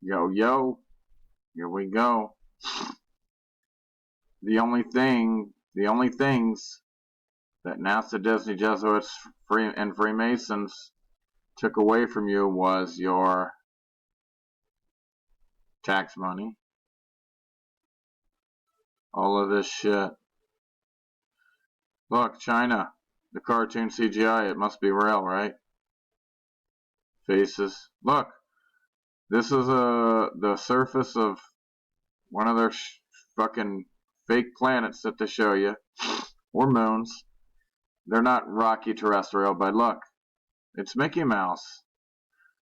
Yo, yo, here we go. The only things that NASA, Disney, Jesuits, and Freemasons took away from you was your tax money. All of this shit. Look, China, the cartoon CGI, it must be real, right? Faces. Look, this is the surface of one of their fucking fake planets that they show you, or moons. They're not rocky terrestrial, but look, it's Mickey Mouse.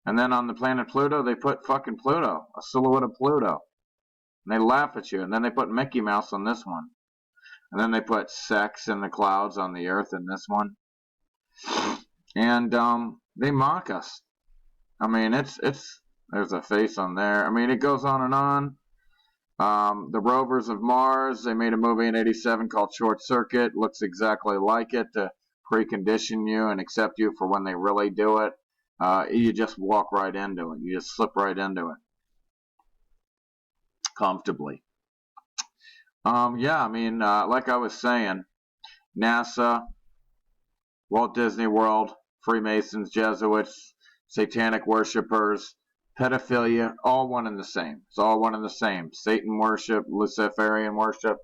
And then on the planet Pluto, they put fucking Pluto, a silhouette of Pluto. And they laugh at you. And then they put Mickey Mouse on this one. And then they put sex in the clouds on the earth in this one. And they mock us. I mean, there's a face on there. I mean, it goes on and on. The Rovers of Mars, they made a movie in '87 called Short Circuit. Looks exactly like it to precondition you and accept you for when they really do it. You just walk right into it. You just slip right into it. Comfortably. Yeah, I mean, like I was saying, NASA, Walt Disney World, Freemasons, Jesuits, satanic worshippers, pedophilia, all one and the same. It's all one and the same. Satan worship, Luciferian worship,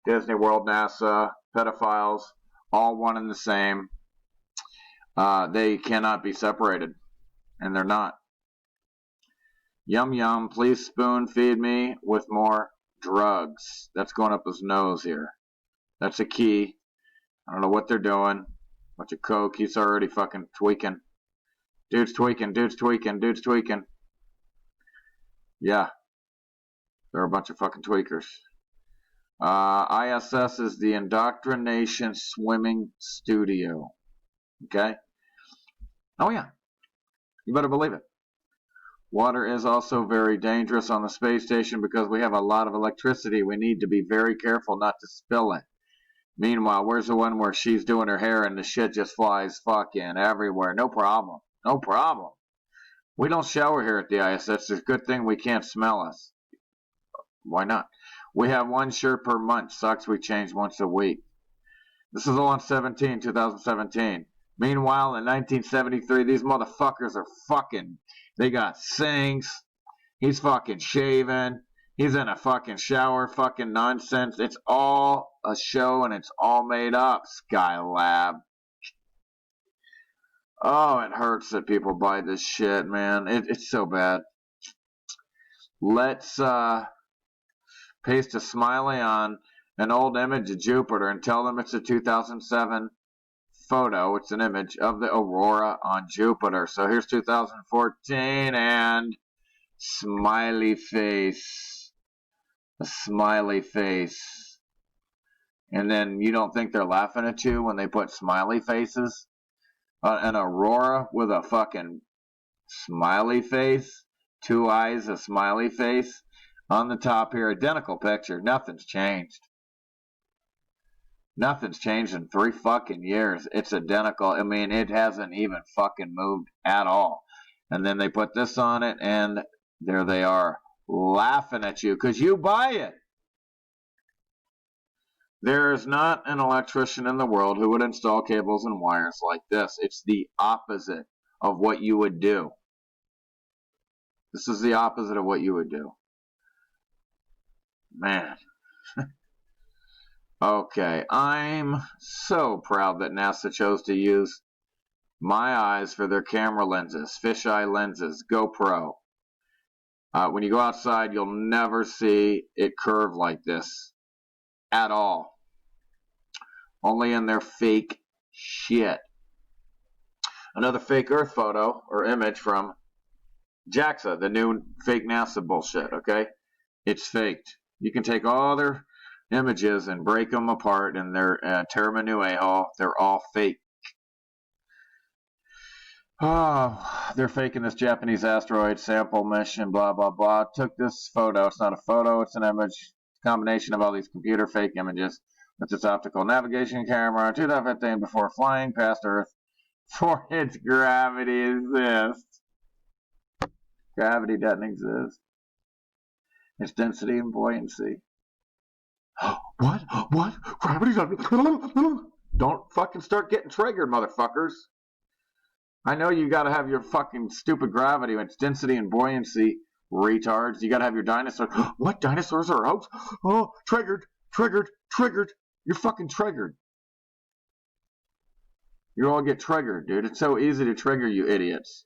Disney World, NASA, pedophiles, all one and the same. They cannot be separated, and they're not. Yum yum, please spoon feed me with more drugs. That's going up his nose here. That's a key. I don't know what they're doing. Bunch of coke. He's already fucking tweaking. Dude's tweaking. Yeah. They're a bunch of fucking tweakers. ISS is the Indoctrination Swimming Studio. Okay? Oh yeah. You better believe it. Water is also very dangerous on the space station because we have a lot of electricity. We need to be very careful not to spill it. Meanwhile, where's the one where she's doing her hair and the shit just flies fucking everywhere? No problem. No problem. We don't shower here at the ISS. It's a good thing we can't smell us. Why not? We have one shirt per month. Socks we change once a week. This is all on 2017. Meanwhile, in 1973, these motherfuckers are fucking. They got sinks. He's fucking shaving. He's in a fucking shower. Fucking nonsense. It's all a show and it's all made up. Skylab. Oh, it hurts that people buy this shit, man. It's so bad. Let's paste a smiley on an old image of Jupiter and tell them it's a 2007 photo. It's an image of the aurora on Jupiter. So here's 2014 and smiley face. A smiley face. And then you don't think they're laughing at you when they put smiley faces? An aurora with a fucking smiley face. 2 eyes, a smiley face. On the top here, identical picture. Nothing's changed. Nothing's changed in 3 fucking years. It's identical. I mean, it hasn't even fucking moved at all. And then they put this on it, and there they are, laughing at you because you buy it. There is not an electrician in the world who would install cables and wires like this. It's the opposite of what you would do. This is the opposite of what you would do. Man. Okay, I'm so proud that NASA chose to use my eyes for their camera lenses, fisheye lenses, GoPro. When you go outside, you'll never see it curve like this at all. Only in their fake shit. Another fake Earth photo or image from JAXA, the new fake NASA bullshit, okay? It's faked. You can take all their images and break them apart and they're tear them a new a-hole. They're all fake. Oh, they're faking this Japanese asteroid sample mission, blah, blah, blah. Took this photo. It's not a photo, it's an image. It's a combination of all these computer fake images with this optical navigation camera. 2015 before flying past Earth for its gravity exists. Gravity doesn't exist. It's density and buoyancy. What? What? Gravity's on. Don't fucking start getting triggered, motherfuckers. I know you gotta have your fucking stupid gravity. It's density and buoyancy, retards. You gotta have your dinosaurs. What? Dinosaurs are out? Oh, triggered, triggered, triggered. You're fucking triggered. You all get triggered, dude. It's so easy to trigger, you idiots.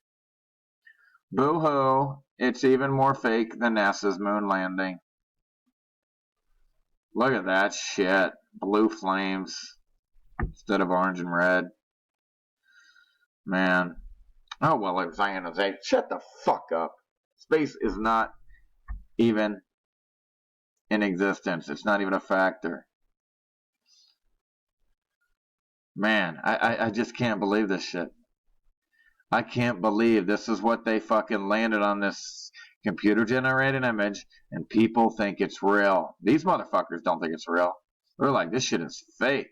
Boo-hoo. It's even more fake than NASA's moon landing. Look at that shit. Blue flames instead of orange and red. Man. Oh, well, I was going to say, shut the fuck up. Space is not even in existence. It's not even a factor. Man, I just can't believe this shit. I can't believe this is what they fucking landed on this computer-generated image, and people think it's real. These motherfuckers don't think it's real. They're like, this shit is fake.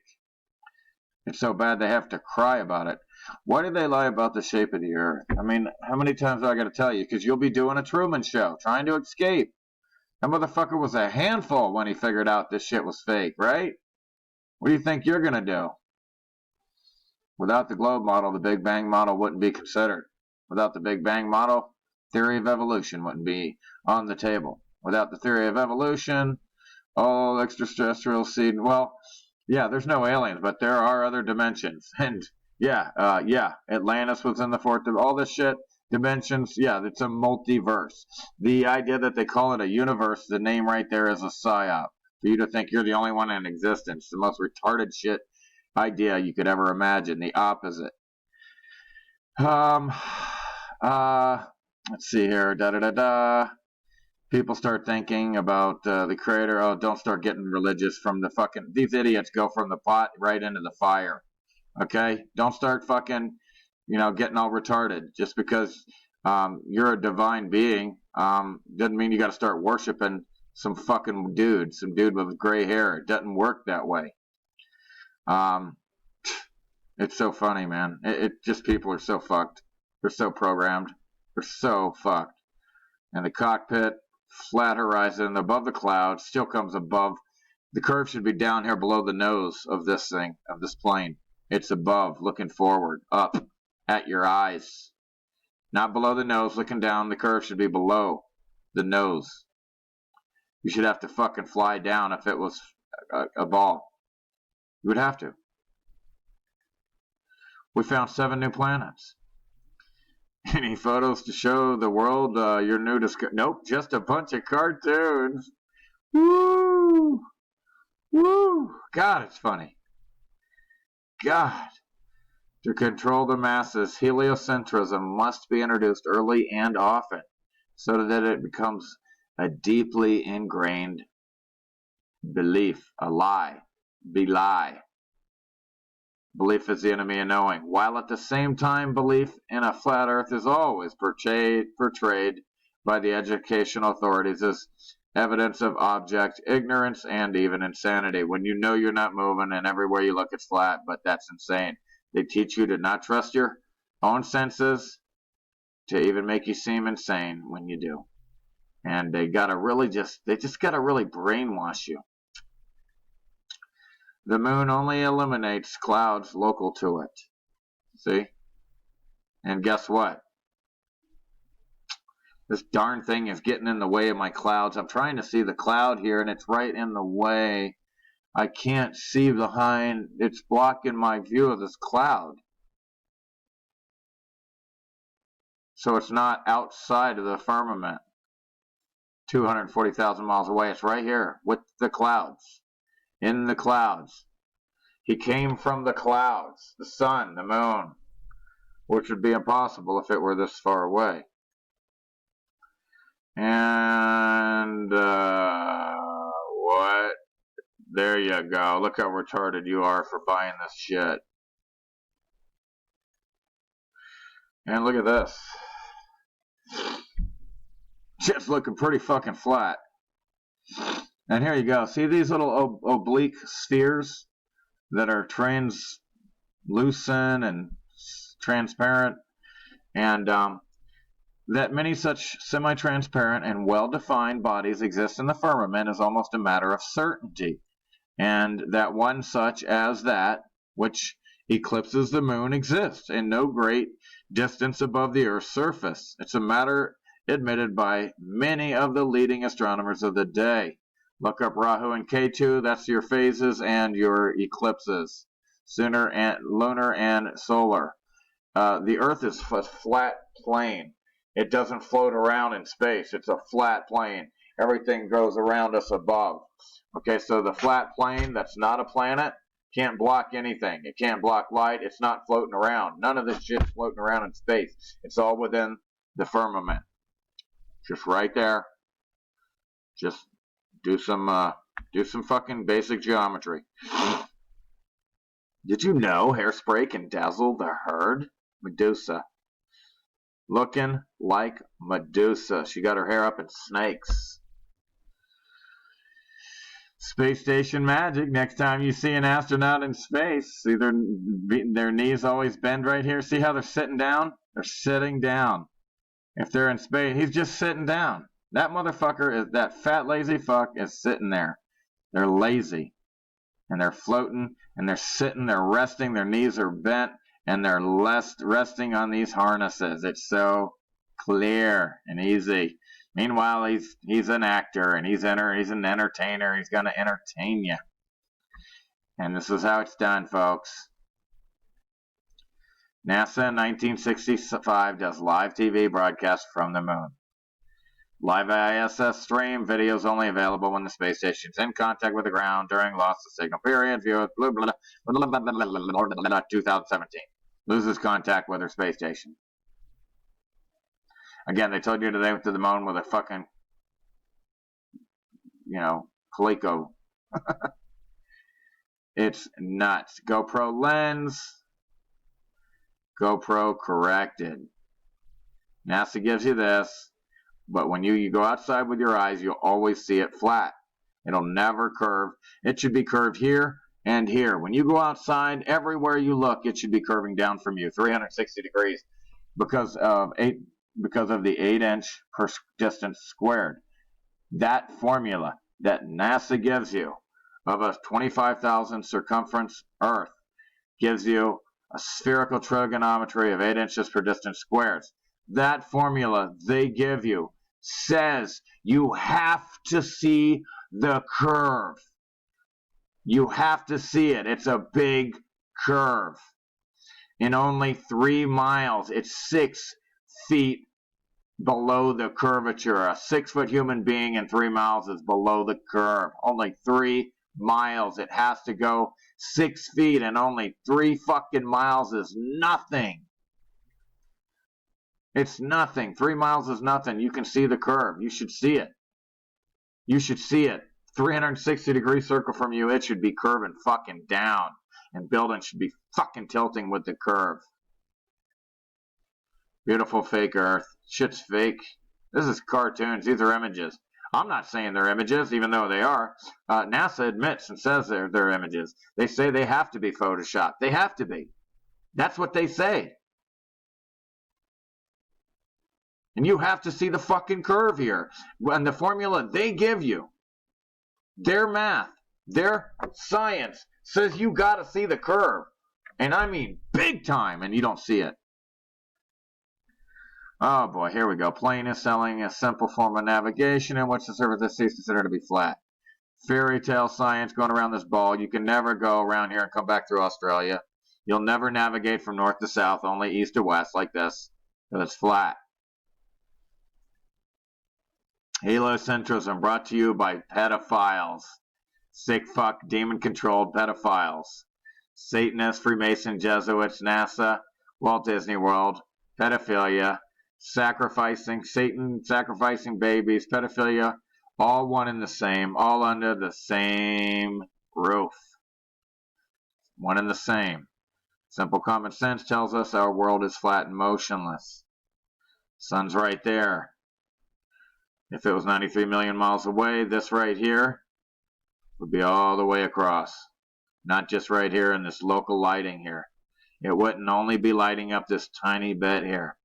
It's so bad they have to cry about it. Why did they lie about the shape of the Earth? I mean, how many times do I got to tell you? Because you'll be doing a Truman Show, trying to escape. That motherfucker was a handful when he figured out this shit was fake, right? What do you think you're going to do? Without the globe model, the Big Bang model wouldn't be considered. Without the Big Bang model, theory of evolution wouldn't be on the table. Without the theory of evolution, all extraterrestrial seed, well, yeah, there's no aliens, but there are other dimensions. And yeah, Atlantis was in the fourth, all this shit, dimensions, yeah, it's a multiverse. The idea that they call it a universe, the name right there is a psyop. For you to think you're the only one in existence, the most retarded shit idea you could ever imagine. The opposite. Let's see here. People start thinking about the creator. Oh, don't start getting religious from the fucking. These idiots go from the pot right into the fire. Okay? Don't start fucking, getting all retarded. Just because you're a divine being doesn't mean you got to start worshiping some fucking dude, some dude with gray hair. It doesn't work that way. It's so funny, man. It just, people are so fucked. They're so programmed. They're so fucked. And the cockpit, flat horizon, above the clouds, still comes above. The curve should be down here below the nose of this thing, of this plane. It's above, looking forward, up, at your eyes. Not below the nose, looking down. The curve should be below the nose. You should have to fucking fly down if it was a ball. You would have to. We found 7 new planets. Any photos to show the world your new discovery? Nope, just a bunch of cartoons. Woo! Woo! God, it's funny. God. To control the masses, heliocentrism must be introduced early and often so that it becomes a deeply ingrained belief, a lie, belie. Belief is the enemy of knowing, while at the same time belief in a flat earth is always portrayed by the educational authorities as evidence of object ignorance and even insanity. When you know you're not moving and everywhere you look it's flat, but that's insane. They teach you to not trust your own senses to even make you seem insane when you do. And they just gotta really brainwash you. The moon only illuminates clouds local to it. See? And guess what? This darn thing is getting in the way of my clouds. I'm trying to see the cloud here, and it's right in the way. I can't see behind. It's blocking my view of this cloud. So it's not outside of the firmament. 240,000 miles away. It's right here with the clouds. In the clouds. He came from the clouds, the sun, the moon, which would be impossible if it were this far away. And what? There you go. Look how retarded you are for buying this shit. And look at this. Shit's looking pretty fucking flat. And here you go. See these little oblique spheres that are translucent and transparent? And That many such semi-transparent and well-defined bodies exist in the firmament is almost a matter of certainty, and that one such as that which eclipses the moon exists in no great distance above the earth's surface. It's a matter admitted by many of the leading astronomers of the day. Look up Rahu and Ketu, that's your phases and your eclipses, lunar and solar. The earth is a flat plane. It doesn't float around in space. It's a flat plane. Everything goes around us above. Okay, so the flat plane that's not a planet can't block anything. It can't block light. It's not floating around. None of this shit's floating around in space. It's all within the firmament. Just right there. Just do some fucking basic geometry. Did you know hairspray can dazzle the herd? Medusa. Looking like Medusa. She got her hair up in snakes. Space station magic. Next time you see an astronaut in space, see their knees always bend right here. See how they're sitting down? They're sitting down. If they're in space, he's just sitting down. That motherfucker, that fat lazy fuck is sitting there. They're lazy. And they're floating, and they're sitting, they're resting, their knees are bent, and they're resting on these harnesses. It's so clear and easy. Meanwhile, he's an actor, and he's an entertainer. He's going to entertain you. And this is how it's done, folks. NASA in 1965 does live TV broadcast from the moon. Live ISS stream, videos only available when the space station's in contact with the ground during loss of signal period. View 2017. Loses contact with her space station. Again, they told you they went to the moon with a fucking, Coleco. It's nuts. GoPro lens. GoPro corrected. NASA gives you this, but when you go outside with your eyes, you'll always see it flat. It'll never curve. It should be curved here and here. When you go outside, everywhere you look, it should be curving down from you, 360 degrees, because of the 8-inch per distance squared. That formula that NASA gives you of a 25,000 circumference Earth gives you a spherical trigonometry of 8 inches per distance squared. That formula they give you says you have to see the curve. You have to see it. It's a big curve. In only 3 miles, it's 6 feet below the curvature. A 6-foot human being in 3 miles is below the curve. Only 3 miles. It has to go 6 feet, and only 3 fucking miles is nothing. It's nothing. 3 miles is nothing. You can see the curve. You should see it. You should see it. 360-degree circle from you, it should be curving fucking down. And buildings should be fucking tilting with the curve. Beautiful fake Earth. Shit's fake. This is cartoons. These are images. I'm not saying they're images, even though they are. NASA admits and says they're images. They say they have to be photoshopped. They have to be. That's what they say. And you have to see the fucking curve here. And the formula they give you, their math, their science, says you gotta see the curve. And I mean big time, and you don't see it. Oh boy, here we go. Plane is selling a simple form of navigation in which the surface is considered to be flat. Fairy tale science going around this ball. You can never go around here and come back through Australia. You'll never navigate from north to south, only east to west like this, because it's flat. Heliocentrism brought to you by pedophiles. Sick fuck, demon-controlled pedophiles. Satanists, Freemason, Jesuits, NASA, Walt Disney World, pedophilia, sacrificing, Satan sacrificing babies, pedophilia, all one and the same, all under the same roof. One and the same. Simple common sense tells us our world is flat and motionless. Sun's right there. If it was 93 million miles away, this right here would be all the way across. Not just right here in this local lighting here. It wouldn't only be lighting up this tiny bit here.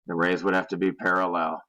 The rays would have to be parallel.